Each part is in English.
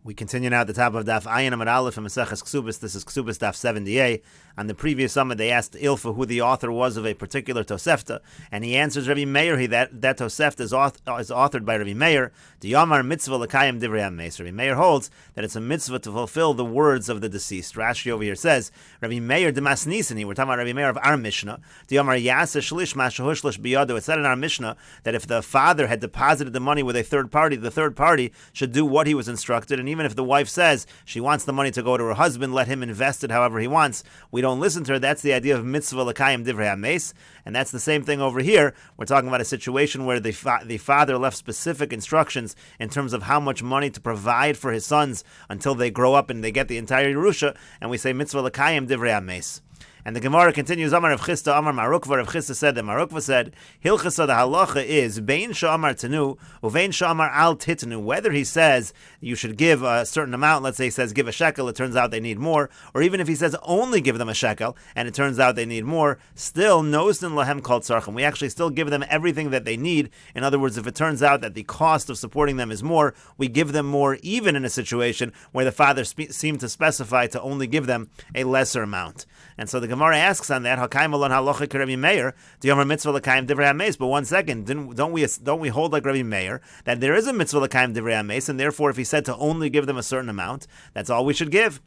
We continue now at the top of Daf Ayin Amud Aleph and Mesechet Kesuvos. This is Kesuvos Daf 70a. On the previous summit, they asked Ilfa who the author was of a particular Tosefta, and he answers Rabbi Meir. That Tosefta is authored by Rabbi Meir. The Yamar mitzvah l'kayim divrei hameis. Rabbi Meir holds that it's a mitzvah to fulfill the words of the deceased. Rashi over here says Rabbi Meir demas nisani. We're talking about Rabbi Meir of our Mishnah. The Yamar yasa shlish mashahu shlish biyado. It said in our Mishnah that if the father had deposited the money with a third party, the third party should do what he was instructed, and even if the wife says she wants the money to go to her husband, let him invest it however he wants, we don't listen to her. That's the idea of mitzvah l'kayim divrei hameis, and that's the same thing over here. We're talking about a situation where the father left specific instructions in terms of how much money to provide for his sons until they grow up and they get the entire Yerusha, and we say mitzvah l'kayim divrei hameis. And the Gemara continues, Amar Rav Chisda, Amar Marukva. Rav Chisda said that Marukva said, Hilchasa, the halacha is, Bein sha'amar tenu, uvein sha'amar al titnu. Whether he says you should give a certain amount, let's say he says give a shekel, it turns out they need more, or even if he says only give them a shekel, and it turns out they need more, still, nosden lahem kol tzarchim. We actually still give them everything that they need. In other words, if it turns out that the cost of supporting them is more, we give them more, even in a situation where the father seemed to specify to only give them a lesser amount. And so the Gemara asks on that, Hakayim alon halacha k'Rabbi Meir, the Yomer mitzvah l'kayim divrei hameis. But one second, don't we hold like Rabbi Meir that there is a mitzvah l'kayim divrei hameis, and therefore if he said to only give them a certain amount, that's all we should give?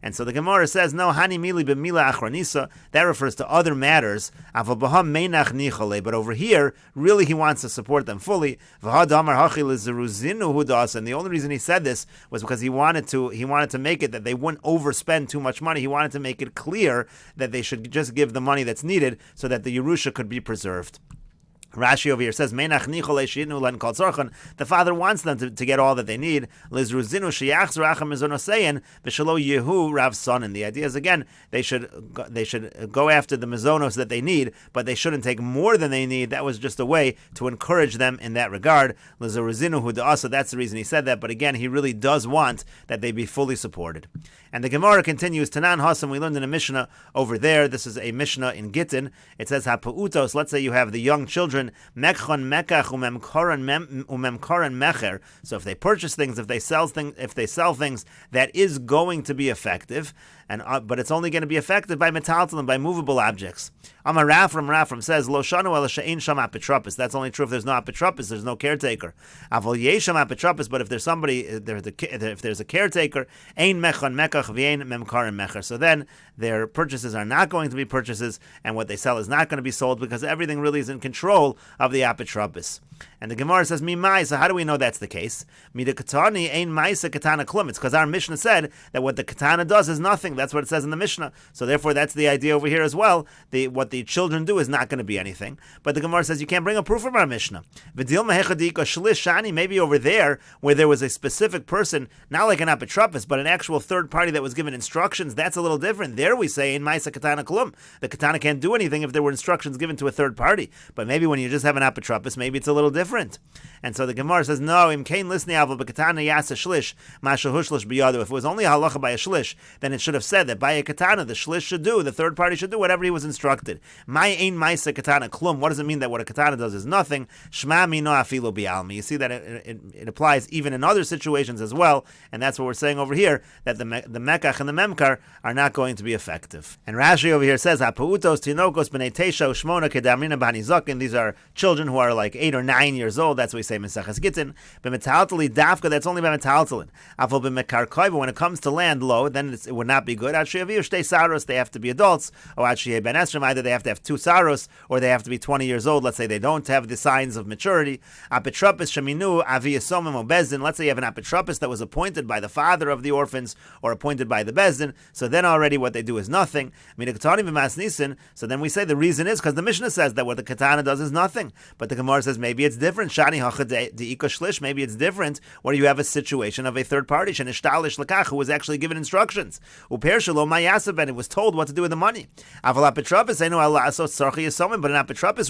And so the Gemara says, no, hani mili b'mila achronisa, that refers to other matters, aval b'ham meinach nichole, but over here, really he wants to support them fully, v'had amar hachil zeruzinu hudas, and the only reason he said this was because he wanted to make it that they wouldn't overspend too much money. He wanted to make it clear that they should just give the money that's needed so that the Yerusha could be preserved. Rashi over here says, the father wants them to get all that they need. The idea is, again, they should go after the mizonos that they need, but they shouldn't take more than they need. That was just a way to encourage them in that regard. So that's the reason he said that, but again, he really does want that they be fully supported. And the Gemara continues, Tanan Hasam, we learned in a Mishnah over there, this is a Mishnah in Gittin, it says, HaPa'utos, let's say you have the young children, Mekchon Mekach umemkoran mecher, so if they purchase things, if they sell things, that is going to be effective, but it's only going to be effective by metaltalin, by movable objects. Amar Rafram says, Lo shanu ela she'ein sham apotropos. That's only true if there's no apotropos, there's no caretaker. Avol yesham apotropos, but if there's somebody, if there's a caretaker, ein mechon mekach v'ein memkarim mecher. So then their purchases are not going to be purchases, and what they sell is not going to be sold because everything really is in control of the apotropos. And the Gemara says, Mimai, so how do we know that's the case? Mida katani ein maisa katana klum. It's because our Mishnah said that what the katana does is nothing. That's what it says in the Mishnah. So therefore, that's the idea over here as well. What the children do is not going to be anything. But the Gemara says you can't bring a proof from our Mishnah. Maybe over there, where there was a specific person, not like an apotropos, but an actual third party that was given instructions, that's a little different. There we say, in maisa katana klum. The katana can't do anything if there were instructions given to a third party. But maybe when you just have an apotropos, maybe it's a little different. And so the Gemara says, no, im kain lisni avol b'katana yasa shlish, mashahu shlish biyadu. If it was only a halacha by a shlish, then it should have said that by a katana, the shlish should do, the third party should do whatever he was instructed. My ein maisa katana klum. What does it mean that what a katana does is nothing? Shma mino afilu bialmi. You see that it applies even in other situations as well, and that's what we're saying over here, that the mekach and the memkar are not going to be effective. And Rashi over here says, Ha'pu'utos tinokos b'nei tesha u'shmona kedamrina b'hani zaken. These are children who are like 8 or 9 years old. That's what we say Mesechet Gittin. B'metaltali dafka, that's only by metaltalin. Afal b'mekarkoi, but when it comes to land low, then it would not be good. Ad sheyaviu shtei saros, they have to be adults. Or ad sheyeh ben esrim, either they have to have 2 saros, or they have to be 20 years old. Let's say they don't have the signs of maturity. Apotropos sheminu avi yisomim o bezdin. Let's say you have an apotropos that was appointed by the father of the orphans, or appointed by the bezdin. So then already what they do is nothing. So then we say the reason is because the Mishnah says that what the katana does is nothing. But the Gemara says maybe it's different. Shani hacha de'ika shlish. Maybe it's different where you have a situation of a third party, shenishtalish lakach, who was actually given instructions. And and it was told what to do with the money. But an apotropis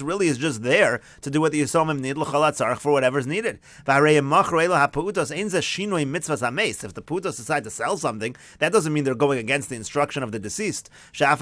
really is just there to do what the Yisomim need for whatever is needed. If the putos decide to sell something, that doesn't mean they're going against the instruction of the deceased. And the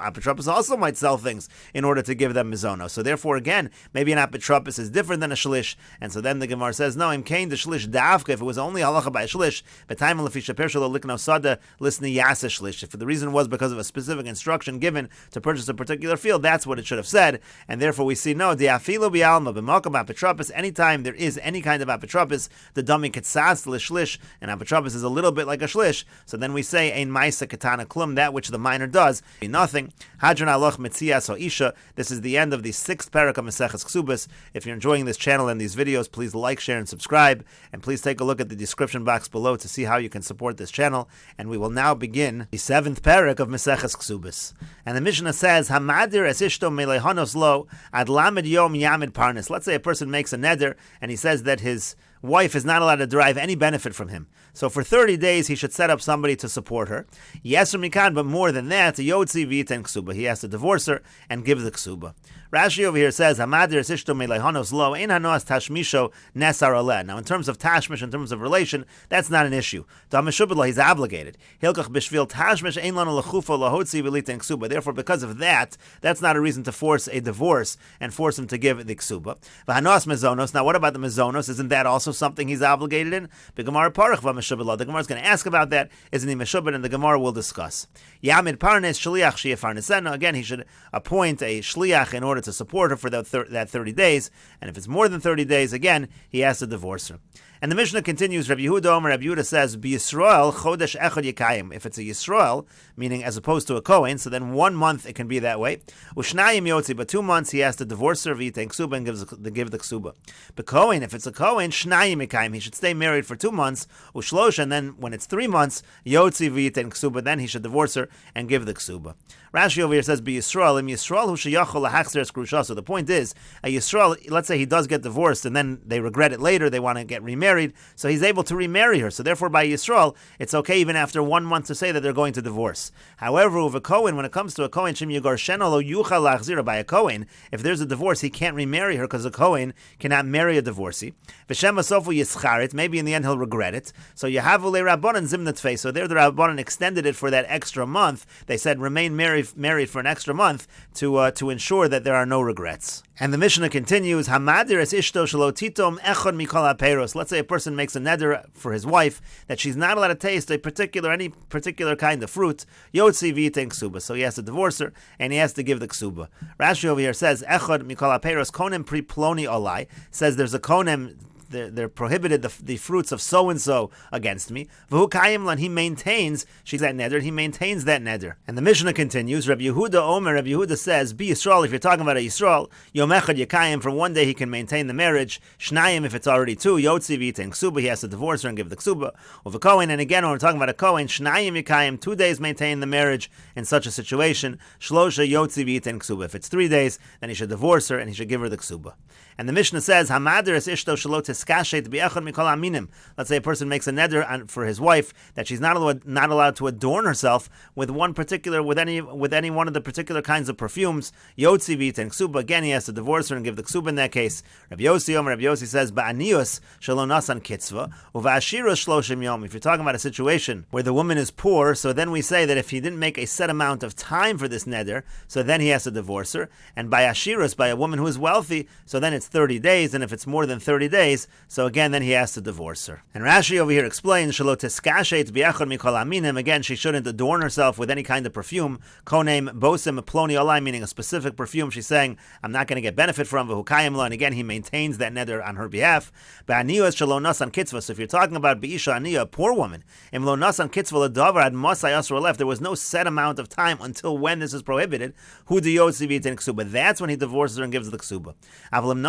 apotropis also might sell things in order to give them mizono. So therefore, again, maybe an apotropis is different than a shlish. And so then the Gemara says, no, im kain the shlish dafka, if it was only halacha by a shlish, but time lefisha pershalo likno sada lisni yasa shlish. If the reason was because of a specific instruction given to purchase a particular field, that's what it should have said. And therefore we see, no, diafilo bialma, b'malkam apotropis, anytime there is any kind of apotropis, the dummy kitsas l'shlish, and apotropis is a little bit like a shlish, so then we say, ein maisa katana klum, that which the minor does, be nothing. Hadron aloch metzias o isha. This is the end of the 6th parak of Mesechet Kesubos. If you're enjoying this channel and these videos, please like, share, and subscribe, and please take a look at the description box below to see how you can support this channel. And we will now begin the 7th parak of Mesechet Kesubos. And the Mishnah says, Hamadir es ishto melehanos lo ad lamed yom yamid parnis. Let's say a person makes a neder, and he says that his wife is not allowed to derive any benefit from him. So for 30 days, he should set up somebody to support her. Yes or mikan, but more than that, yotzi v'iten ksuba. He has to divorce her and give the ksuba. Rashi over here says, Hamadir sishto melehanos lo ein hanoas tashmisho nesar oleh. Now, in terms of tashmish, in terms of relation, that's not an issue. Dameshubadla, he's obligated. Hilkach b'shvil tashmish ein lanu lechufo lahotzi v'liten ksuba. Therefore, because of that, that's not a reason to force a divorce and force him to give the ksuba. V'hanoas mezonos. Now, what about the mezonos? Isn't that also something he's obligated in? The Gemara parach v'meshubadla. The Gemara is going to ask about that. Isn't he meshubad? And the Gemara will discuss. Yamid parnes shliach sheyefarnesena. Again, he should appoint a shliach in order to support her for that 30 days, and if it's more than 30 days, again, he has to divorce her. And the Mishnah continues, Rabbi Yehuda Omer, Rabbi Yehuda says, B'Yisrael chodesh echad yikayim. If it's a Yisrael, meaning as opposed to a Kohen, so then 1 month it can be that way. Ushnayim yotzi, but 2 months he has to divorce her, v'yitein ksuba, and give the ksuba. But Kohen, if it's a Kohen, shnayim yikayim, he should stay married for 2 months, ushlosh, and then when it's 3 months, yotzi v'yitein ksuba, then he should divorce her and give the ksuba. Rashi over here says, B'Yisrael, im Yisrael hu sheyachol lahachzer eskrusha. So the point is, a Yisrael, let's say he does get divorced, and then they regret it later, they want to get remarried, so he's able to remarry her. So therefore, by Yisrael, it's okay even after 1 month to say that they're going to divorce. However, with a Kohen, when it comes to a Kohen, Shim Yigor Sheno lo yuchal lachzira, by a Kohen, if there's a divorce, he can't remarry her because a Kohen cannot marry a divorcee. V'shem asofu yischarit, maybe in the end he'll regret it. So Yehavu le Rabbanan zimnat fei. So there the Rabbanan extended it for that extra month. They said remain married for an extra month to ensure that there are no regrets. And the Mishnah continues, Hamadir es ishto shelo titom echad mikol haperos. Let's say a person makes a neder for his wife that she's not allowed to taste any particular kind of fruit. Yotzi v'yitein ksuba. So he has to divorce her and he has to give the ksuba. Rashi over here says, Echad mikol haperos konem pri ploni olai. Says there's a konem. They're prohibited the fruits of so-and-so against me. V'hu kayim lan, he maintains, she's that neder, he maintains that neder. And the Mishnah continues, Rabbi Yehuda Omer, Rabbi Yehuda says, Be Yisrael, if you're talking about a Yisrael, Yom Echad Yekayim, for 1 day he can maintain the marriage, Shnayim, if it's already 2, Yotzi v'yitein ksuba, he has to divorce her and give the ksuba. Of a Kohen, and again, when we're talking about a Kohen, Shnayim Yekayim, 2 days maintain the marriage in such a situation, Shlosha Yotzi v'yitein ksuba. If it's 3 days, then he should divorce her and he should give her the ksuba. And the Mishnah says, Hamadir es ishto shelo teskashet b'echad mikol aminim. Let's say a person makes a neder for his wife that she's not allowed to adorn herself with any one of the particular kinds of perfumes. Yotzi v'yitein ksuba. Again, he has to divorce her and give the ksuba in that case. Rabbi Yossi says, Ba'anius shelo nasan kitzva uva'ashirus shloshim yom. If you're talking about a situation where the woman is poor, so then we say that if he didn't make a set amount of time for this neder, so then he has to divorce her. And by ashirus, by a woman who is wealthy, so then it's 30 days, and if it's more than 30 days, so again, then he has to divorce her. And Rashi over here explains, Shelo teskashet b'echad mikol aminim. Again, she shouldn't adorn herself with any kind of perfume. Konem bosem ploni olai, meaning a specific perfume. She's saying, I'm not going to get benefit from v'hu kayim lo, and again, he maintains that neder on her behalf. Ba'aniyos shelo nasan kitzva. So if you're talking about b'isha aniyah, a poor woman, im lo nasan kitzva l'davar ad masai asur left, there was no set amount of time until when this is prohibited. Hu diyotzi v'yitein ksuba. That's when he divorces her and gives the ksuba.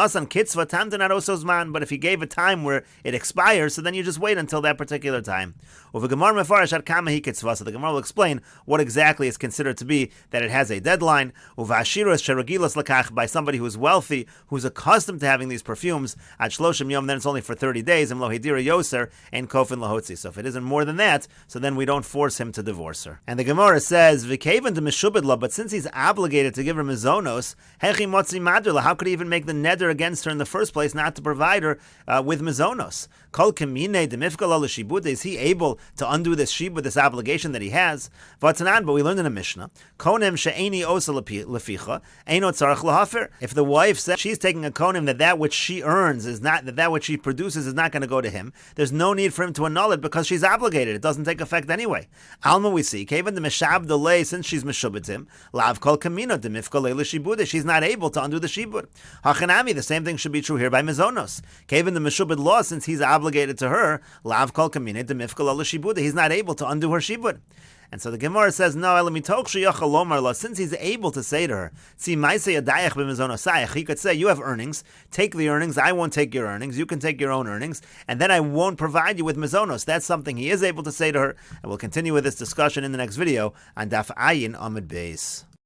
nasan kitzva tamtin arososman, but if he gave a time where it expires, so then you just wait until that particular time. Uva Gemara mefarash ad kama hi kitzva, so the Gemara will explain what exactly is considered to be that it has a deadline. Uva ashiros sheragilos lakach, by somebody who's wealthy, who's accustomed to having these perfumes, ad shloshim yom, then it's only for 30 days, and lo hidira yoser, and kofin lahotzi. So if it isn't more than that, so then we don't force him to divorce her. And the Gemara says, v'kevan de meshubedla, but since he's obligated to give her mizonos, hechi motzi madrila, how could he even make the neder against her in the first place not to provide her with mizonos? Kol kamine demifkal l'shibud, is he able to undo this shibud, this obligation that he has? V'atanan, but we learned in a Mishnah, konem she'eni osa leficha, eino tzarach lahafer. If the wife says she's taking a konem that which she earns is not, that which she produces is not going to go to him, there's no need for him to annul it because she's obligated. It doesn't take effect anyway. Alma, we see, kevan the meshab delay, since she's meshubed him, lav kol kamino demifkal l'shibud, she's not able to undo the shibud. Hachanami, the same thing should be true here by mizonos. Kevan the meshubed law, since he's obligated to her, lav kol kamine demifkal l'shibud, he's not able to undo her shibud. And so the Gemara says, no, since he's able to say to her, he could say, you have earnings, take the earnings, I won't take your earnings, you can take your own earnings, and then I won't provide you with mizonos. That's something he is able to say to her, and we'll continue with this discussion in the next video on Daf Ayin Amud Beis.